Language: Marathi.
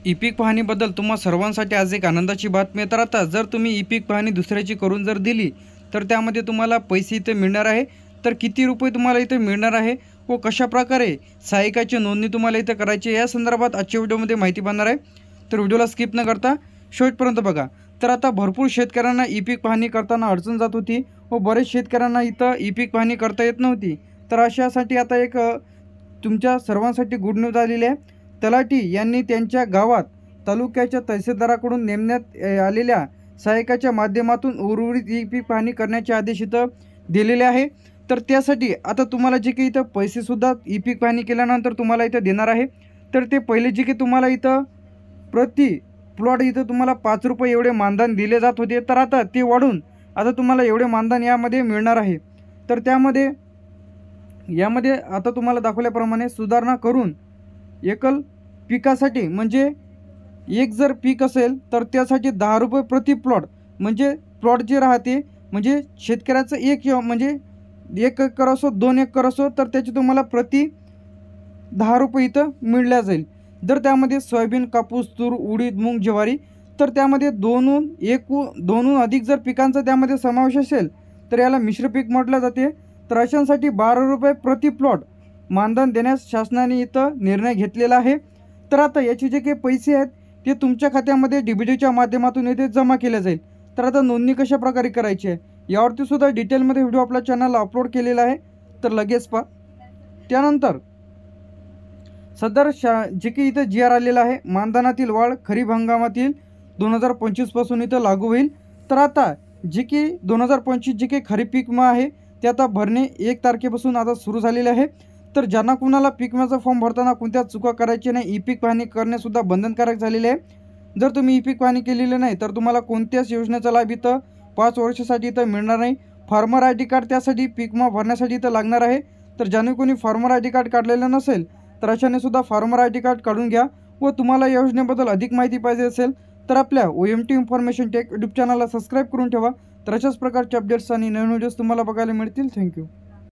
ई पीक पाहणीबद्दल तुम्हा सर्वांसाठी आज एक आनंदाची बातमी तर आता जर तुम्ही ई पीक पाहणी दुसऱ्याची करून जर दिली तर त्यामध्ये तुम्हाला पैसे इथे मिळणार आहे। तर किती रुपये तुम्हाला इथे मिळणार आहे व कशाप्रकारे सहाय्यकाची नोंदणी तुम्हाला इथे करायची या संदर्भात आजच्या व्हिडिओमध्ये माहिती पाहणार आहे। तर व्हिडिओला स्किप न करता शेवटपर्यंत बघा। तर आता भरपूर शेतकऱ्यांना ई पीक पाहणी करताना अडचण जात होती व बरेच शेतकऱ्यांना इथं ई पीक पाहणी करता येत नव्हती। तर अशासाठी आता एक तुमच्या सर्वांसाठी गुड न्यूज आलेली आहे। तलाठी यांनी त्यांच्या गावात तालुक्याच्या तहसीलदाराकडून नेमण्यात आलेल्या सहाय्यकाच्या माध्यमातून उर्वरित ई पीक पाहणी करण्याचे आदेश इथं दिलेले आहे। तर त्यासाठी आता तुम्हाला जे काही इथं पैसेसुद्धा ई पीक पाहणी केल्यानंतर तुम्हाला इथं देणार आहे। तर ते पहिले जे काही तुम्हाला इथं प्रति प्लॉट इथं तुम्हाला 5 रुपये एवढे मानधन दिले जात होते तर आता ते वाढून आता तुम्हाला एवढे मानधन यामध्ये मिळणार आहे। तर यामध्ये आता तुम्हाला दाखवल्याप्रमाणे सुधारणा करून एकल पिकासाठी म्हणजे एक जर पीक असेल तर त्यासाठी 10 रुपये प्रति प्लॉट म्हणजे प्लॉट जे राहते म्हणजे शेतकऱ्याचं म्हणजे 1 एकर असो 2 एकर असो तर त्याची तुम्हाला प्रति 10 रुपये इथं मिळल्या जाईल। जर त्यामध्ये सोयाबीन कापूस तूर उडीद मूग ज्वारी तर त्यामध्ये दोनहून अधिक जर पिकांचा त्यामध्ये समावेश असेल तर याला मिश्र पीक म्हटलं जाते। तर अशांसाठी 12 रुपये प्रति प्लॉट मानधन देण्यास शासनाने इथं निर्णय घेतलेला आहे। तर आता याचे जे काही पैसे आहेत ते तुमच्या खात्यामध्ये DBTच्या माध्यमातून इथे जमा केले जाईल। तर आता नोंदणी कशा प्रकारे करायची आहे यावरती सुद्धा डिटेलमध्ये व्हिडिओ आपल्या चॅनलला अपलोड केलेला आहे। तर लगेच पहा। त्यानंतर सदर जे काही इथं GR आलेला आहे मानधनातील वाढ खरीप हंगामातील 2025 पासून इथं लागू होईल। तर आता जे की 2025 जे काही खरीप पीक विमा आहे ते आता भरणे 1 तारखेपासून आता सुरू झालेले आहे। तर ज्यांना कुणाला पीक विम्याचा फॉर्म भरताना कोणत्या चुका करायची नाही ई पीक पाहणी करणेसुद्धा बंधनकारक झालेले आहे। जर तुम्ही ई पीक पाहणी केलेली नाही तर तुम्हाला कोणत्याच योजनेचा लाभ इथं 5 वर्षासाठी इथं मिळणार नाही। फार्मर ID कार्ड त्यासाठी पीक विमा भरण्यासाठी इथं लागणार आहे। तर ज्याने कोणी फार्मर ID कार्ड काढलेलं नसेल तर अशाने सुद्धा फार्मर ID कार्ड काढून घ्या व तुम्हाला या योजनेबद्दल अधिक माहिती पाहिजे असेल तर आपल्या OMT इन्फॉर्मेशन टेक यूट्यूब चॅनलला सबस्क्राईब करून ठेवा। तर अशाच प्रकारचे अपडेट्स आणि नवीन व्हिडिओज तुम्हाला बघायला मिळतील। थँक्यू।